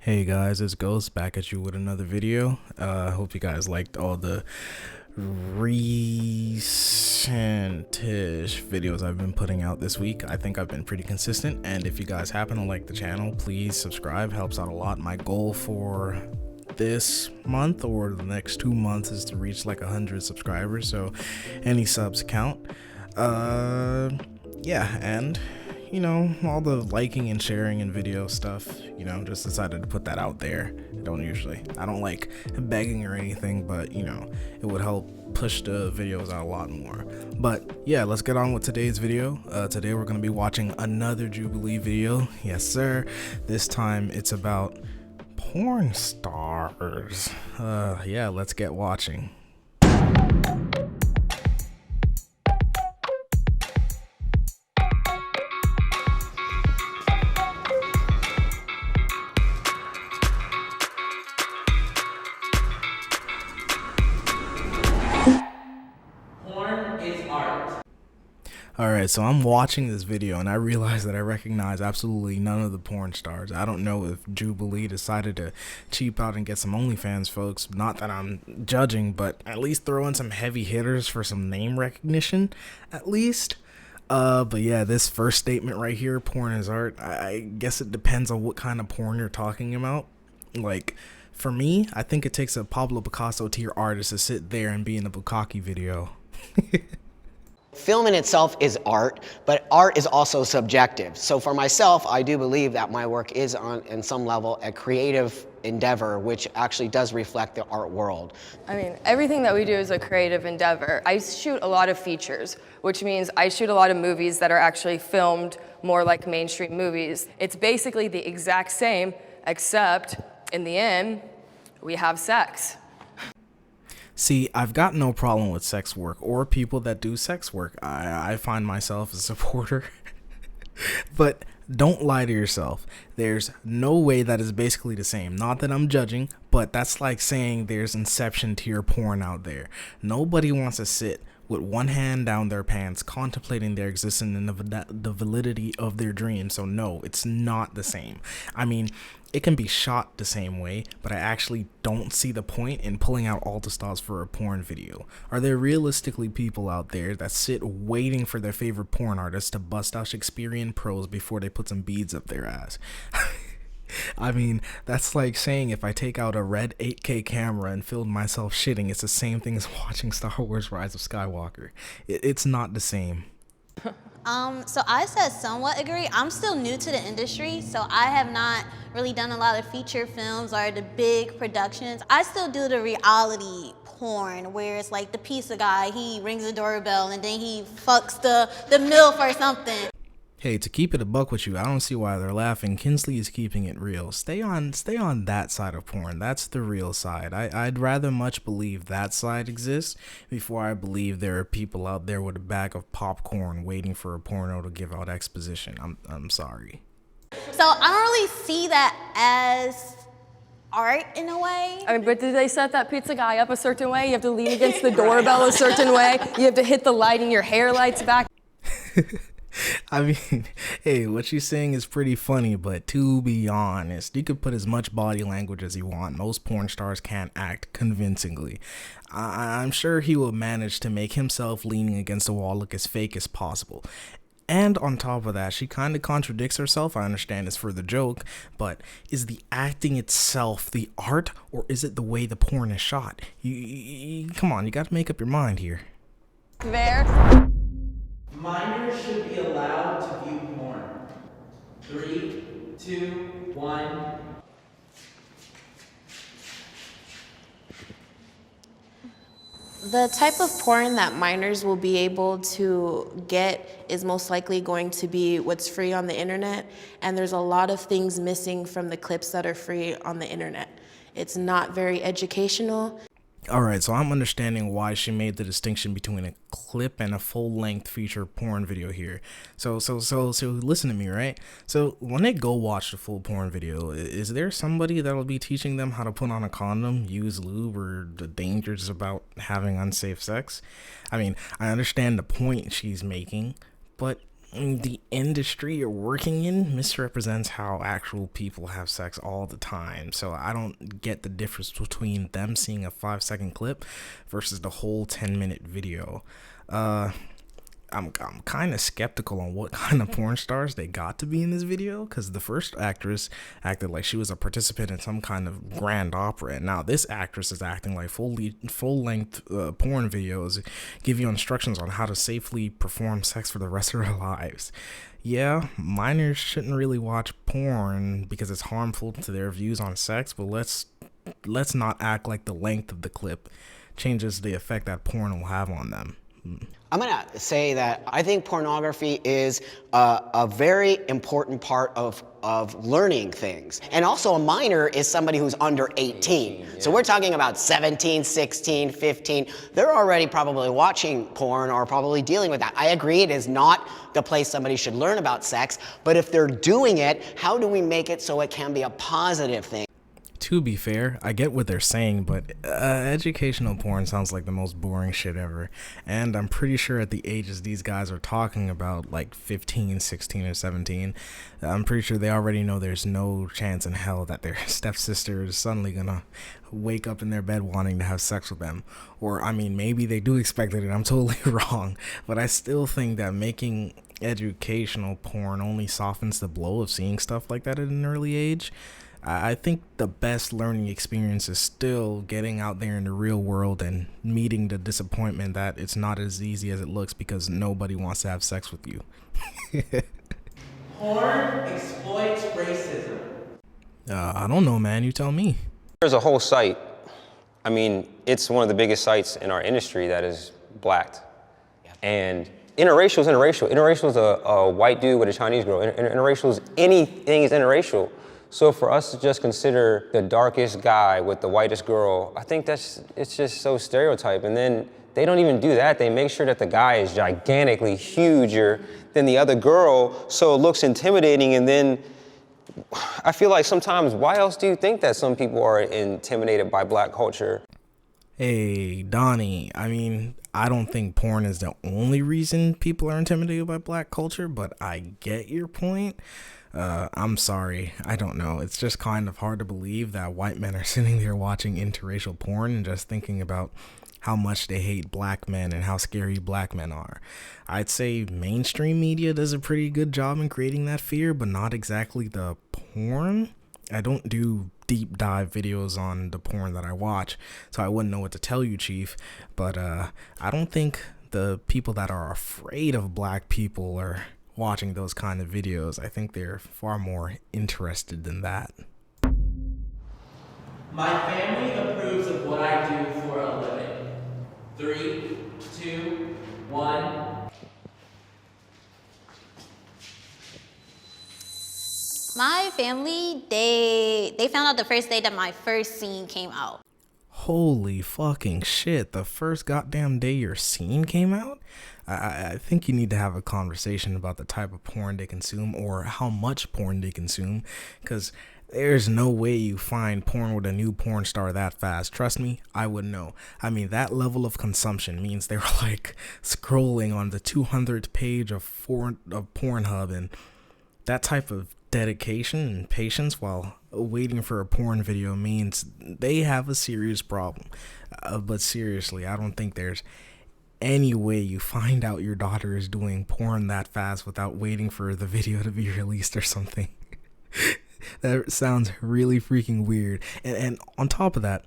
Hey guys, it's Ghost back at you with another video. Hope you guys liked all the recent-ish videos I've been putting out this week. I think I've been pretty consistent, and if you guys happen to like the channel, please subscribe. Helps out a lot. My goal for this month or the next 2 months is to reach like 100 subscribers, so any subs count. Yeah, and you know, all the liking and sharing and video stuff, you know, just decided to put that out there. I don't like begging or anything, but you know, it would help push the videos out a lot more. But yeah, let's get on with today's video. Today we're going to be watching another Jubilee video. Yes sir, this time it's about porn stars. Yeah, let's get watching. Alright, so I'm watching this video and I realize that I recognize absolutely none of the porn stars. I don't know if Jubilee decided to cheap out and get some OnlyFans folks. Not that I'm judging, but at least throw in some heavy hitters for some name recognition, at least. But yeah, this first statement right here, porn is art. I guess it depends on what kind of porn you're talking about. Like, for me, I think it takes a Pablo Picasso tier artist to sit there and be in a Bukkake video. Film in itself is art, but art is also subjective. So for myself, I do believe that my work is in some level, a creative endeavor, which actually does reflect the art world. I mean, everything that we do is a creative endeavor. I shoot a lot of features, which means I shoot a lot of movies that are actually filmed more like mainstream movies. It's basically the exact same, except in the end, we have sex. See, I've got no problem with sex work or people that do sex work. I find myself a supporter. But don't lie to yourself. There's no way that is basically the same. Not that I'm judging, but that's like saying there's Inception tier porn out there. Nobody wants to sit with one hand down their pants contemplating their existence and the validity of their dreams. So no, it's not the same. I mean, it can be shot the same way, but I actually don't see the point in pulling out all the stops for a porn video. Are there realistically people out there that sit waiting for their favorite porn artist to bust out Shakespearean prose before they put some beads up their ass? I mean, that's like saying if I take out a red 8K camera and film myself shitting, it's the same thing as watching Star Wars Rise of Skywalker. It's not the same. So I said somewhat agree. I'm still new to the industry, so I have not really done a lot of feature films or the big productions. I still do the reality porn where it's like the pizza guy, he rings the doorbell and then he fucks the MILF or something. Hey, to keep it a buck with you, I don't see why they're laughing. Kinsley is keeping it real. Stay on that side of porn. That's the real side. I'd rather much believe that side exists before I believe there are people out there with a bag of popcorn waiting for a porno to give out exposition. I'm sorry. So I don't really see that as art in a way. I mean, but did they set that pizza guy up a certain way? You have to lean against the doorbell a certain way. You have to hit the light and your hair lights back. I mean, hey, what she's saying is pretty funny, but to be honest, you could put as much body language as you want. Most porn stars can't act convincingly. I'm sure he will manage to make himself leaning against the wall look as fake as possible. And on top of that, she kind of contradicts herself. I understand it's for the joke, but is the acting itself the art, or is it the way the porn is shot? Come on, you got to make up your mind here. There. Minors should be allowed to view porn. 3, 2, 1. The type of porn that minors will be able to get is most likely going to be what's free on the internet, and there's a lot of things missing from the clips that are free on the internet. It's not very educational. Alright, so I'm understanding why she made the distinction between a clip and a full-length feature porn video here. So listen to me, right? So when they go watch the full porn video, is there somebody that'll be teaching them how to put on a condom, use lube, or the dangers about having unsafe sex? I mean, I understand the point she's making, but the industry you're working in misrepresents how actual people have sex all the time. So I don't get the difference between them seeing a 5-second clip versus the whole 10-minute video. I'm kind of skeptical on what kind of porn stars they got to be in this video, because the first actress acted like she was a participant in some kind of grand opera, and now this actress is acting like full-length porn videos give you instructions on how to safely perform sex for the rest of their lives. Yeah, minors shouldn't really watch porn because it's harmful to their views on sex, but let's not act like the length of the clip changes the effect that porn will have on them. I'm gonna say that I think pornography is a very important part of learning things. And also a minor is somebody who's under 18. So we're talking about 17, 16, 15. They're already probably watching porn or probably dealing with that. I agree, it is not the place somebody should learn about sex, but if they're doing it, how do we make it so it can be a positive thing? To be fair, I get what they're saying, but educational porn sounds like the most boring shit ever. And I'm pretty sure at the ages these guys are talking about, like 15, 16, or 17, I'm pretty sure they already know there's no chance in hell that their stepsister is suddenly gonna wake up in their bed wanting to have sex with them. Or, I mean, maybe they do expect it and I'm totally wrong, but I still think that making educational porn only softens the blow of seeing stuff like that at an early age. I think the best learning experience is still getting out there in the real world and meeting the disappointment that it's not as easy as it looks because nobody wants to have sex with you. Porn exploits racism. I don't know, man. You tell me. There's a whole site. I mean, it's one of the biggest sites in our industry that is blacked. And interracial is interracial. Interracial is a white dude with a Chinese girl. Interracial is anything is interracial. So for us to just consider the darkest guy with the whitest girl, I think it's just so stereotyped. And then they don't even do that. They make sure that the guy is gigantically huger than the other girl, so it looks intimidating. And then I feel like sometimes, why else do you think that some people are intimidated by black culture? Hey, Donnie, I mean, I don't think porn is the only reason people are intimidated by black culture, but I get your point. I'm sorry, I don't know. It's just kind of hard to believe that white men are sitting there watching interracial porn and just thinking about how much they hate black men and how scary black men are. I'd say mainstream media does a pretty good job in creating that fear, but not exactly the porn. I don't do deep dive videos on the porn that I watch, so I wouldn't know what to tell you, Chief, but I don't think the people that are afraid of black people are watching those kind of videos. I think they're far more interested than that. My family approves of what I do for a living. 3, 2, 1. My family, they found out the first day that my first scene came out. Holy fucking shit, the first goddamn day your scene came out? I think you need to have a conversation about the type of porn they consume or how much porn they consume, because there's no way you find porn with a new porn star that fast. Trust me, I would know. I mean, that level of consumption means they were like scrolling on the 200th page of Pornhub, and that type of dedication and patience while waiting for a porn video means they have a serious problem. But seriously, I don't think there's any way you find out your daughter is doing porn that fast without waiting for the video to be released or something. That sounds really freaking weird. And on top of that,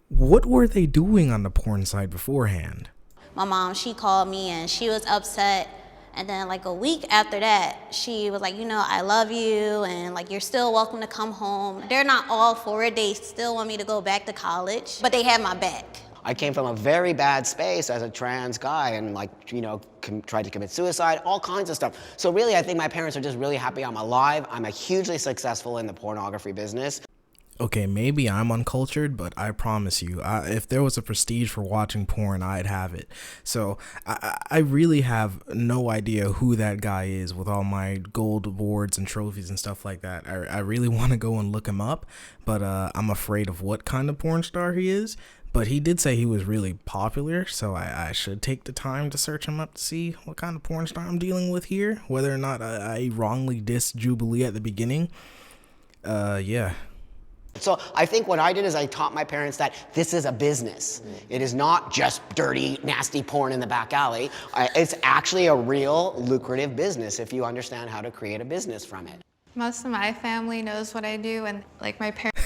what were they doing on the porn site beforehand? My mom, she called me and she was upset. And then like a week after that, she was like, you know, I love you and like, you're still welcome to come home. They're not all for it. They still want me to go back to college, but they have my back. I came from a very bad space as a trans guy and like, you know, tried to commit suicide, all kinds of stuff. So really, I think my parents are just really happy I'm alive. I'm hugely successful in the pornography business. Okay, maybe I'm uncultured, but I promise you, if there was a prestige for watching porn, I'd have it. So I really have no idea who that guy is with all my gold awards and trophies and stuff like that. I really want to go and look him up, but I'm afraid of what kind of porn star he is. But he did say he was really popular, so I should take the time to search him up to see what kind of porn star I'm dealing with here, whether or not I wrongly dissed Jubilee at the beginning. Yeah. So I think what I did is I taught my parents that this is a business. It is not just dirty, nasty porn in the back alley. It's actually a real lucrative business if you understand how to create a business from it. Most of my family knows what I do, and like my parents.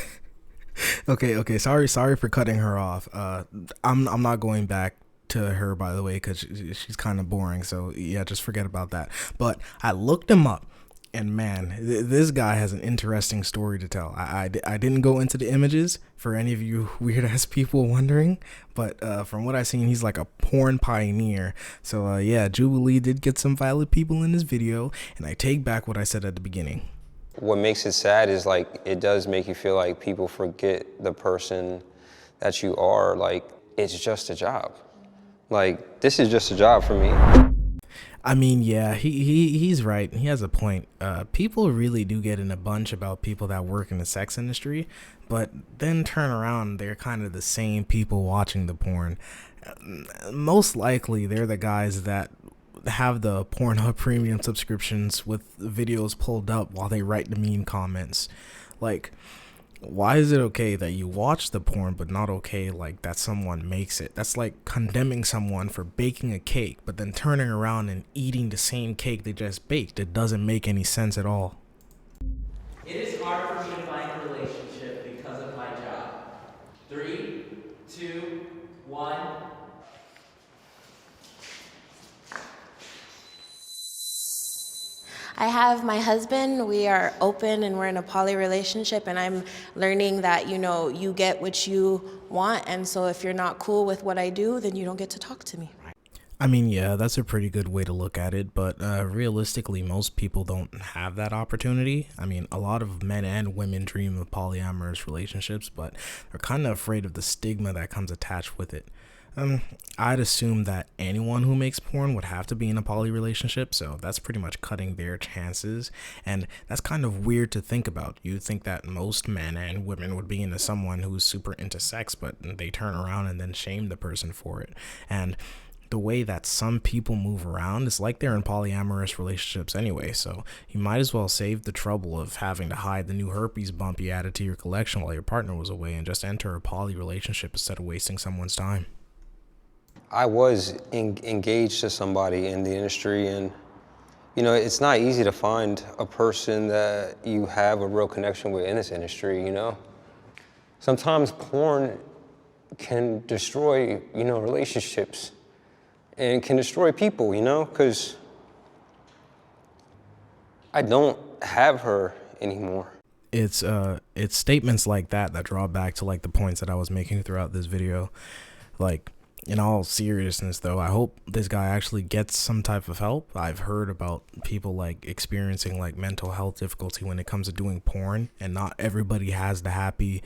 Okay. Sorry for cutting her off. I'm not going back to her, by the way, because she's kind of boring. So yeah, just forget about that. But I looked him up, and man, this guy has an interesting story to tell. I didn't go into the images for any of you weird ass people wondering, but from what I've seen, he's like a porn pioneer. So yeah, Jubilee did get some valid people in this video, and I take back what I said at the beginning. What makes it sad is like, it does make you feel like people forget the person that you are. Like, it's just a job. Like, this is just a job for me. I mean, yeah, he's right. He has a point. People really do get in a bunch about people that work in the sex industry, but then turn around, they're kind of the same people watching the porn. Most likely, they're the guys that have the Pornhub premium subscriptions with videos pulled up while they write the mean comments. Like, why is it okay that you watch the porn but not okay like that someone makes it? That's like condemning someone for baking a cake but then turning around and eating the same cake they just baked. It doesn't make any sense at all. It is hard for me to find a relationship because of my job. 3, 2, 1. I have my husband, we are open and we're in a poly relationship, and I'm learning that, you know, you get what you want, and so if you're not cool with what I do, then you don't get to talk to me. I mean, yeah, that's a pretty good way to look at it, but realistically, most people don't have that opportunity. I mean, a lot of men and women dream of polyamorous relationships, but they're kind of afraid of the stigma that comes attached with it. I'd assume that anyone who makes porn would have to be in a poly relationship, so that's pretty much cutting their chances, and that's kind of weird to think about. You'd think that most men and women would be into someone who's super into sex, but they turn around and then shame the person for it. And the way that some people move around is like they're in polyamorous relationships anyway, so you might as well save the trouble of having to hide the new herpes bump you added to your collection while your partner was away and just enter a poly relationship instead of wasting someone's time. I was engaged to somebody in the industry, and you know, it's not easy to find a person that you have a real connection with in this industry, you know? Sometimes porn can destroy, you know, relationships and can destroy people, you know, because I don't have her anymore. It's statements like that draw back to like the points that I was making throughout this video. Like, in all seriousness though, I hope this guy actually gets some type of help. I've heard about people like experiencing like mental health difficulty when it comes to doing porn, and not everybody has the happy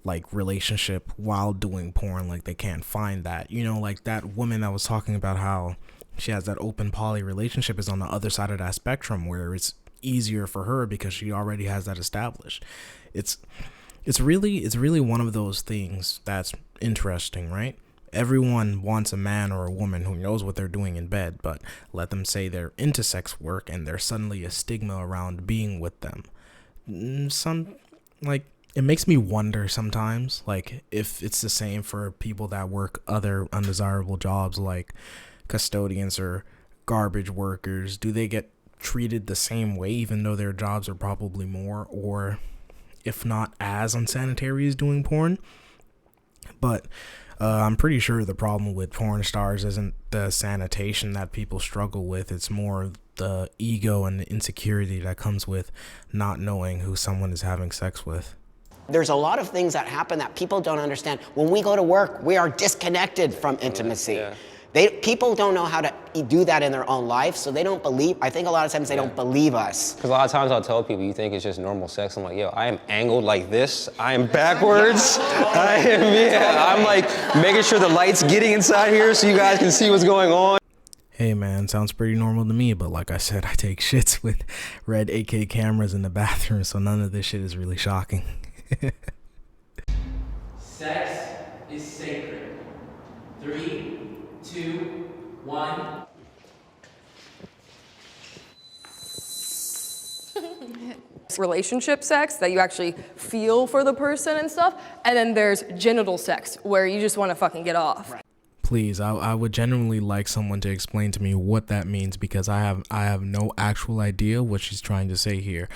like relationship while doing porn. Like, they can't find that, you know, like that woman that was talking about how she has that open poly relationship is on the other side of that spectrum, where it's easier for her because she already has that established. It's really one of those things that's interesting, right? Everyone wants a man or a woman who knows what they're doing in bed, but let them say they're into sex work and there's suddenly a stigma around being with them. It makes me wonder sometimes, like, if it's the same for people that work other undesirable jobs like custodians or garbage workers. Do they get treated the same way even though their jobs are probably more, or if not as unsanitary as doing porn? But I'm pretty sure the problem with porn stars isn't the sanitation that people struggle with. It's more the ego and the insecurity that comes with not knowing who someone is having sex with. There's a lot of things that happen that people don't understand. When we go to work, we are disconnected from intimacy. Yeah. People don't know how to do that in their own life, so they don't believe. I think a lot of times they don't believe us. Because a lot of times I'll tell people, you think it's just normal sex. I'm like, yo, I am angled like this. I am backwards. I'm like making sure the light's getting inside here so you guys can see what's going on. Hey man, sounds pretty normal to me, but like I said, I take shits with red AK cameras in the bathroom, so none of this shit is really shocking. Sex is sacred. 3, 2, 1. Relationship sex that you actually feel for the person and stuff, and then there's genital sex where you just want to fucking get off. Please, I would genuinely like someone to explain to me what that means, because I have no actual idea what she's trying to say here.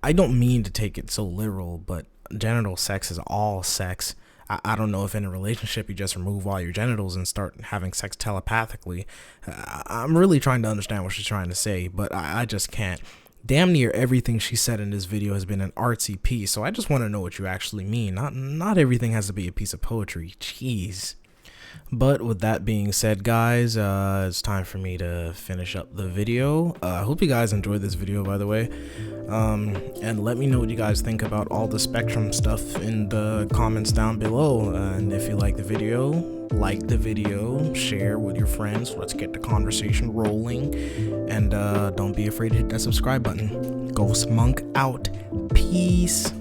I don't mean to take it so literal, but genital sex is all sex. I don't know if in a relationship you just remove all your genitals and start having sex telepathically. I'm really trying to understand what she's trying to say, but I just can't. Damn near everything she said in this video has been an artsy piece, so I just want to know what you actually mean. Not everything has to be a piece of poetry. Jeez. But with that being said, guys, it's time for me to finish up the video. I hope you guys enjoyed this video, by the way. And let me know what you guys think about all the Spectrum stuff in the comments down below. And if you like the video, share with your friends. Let's get the conversation rolling. And don't be afraid to hit that subscribe button. Ghost Monk out. Peace.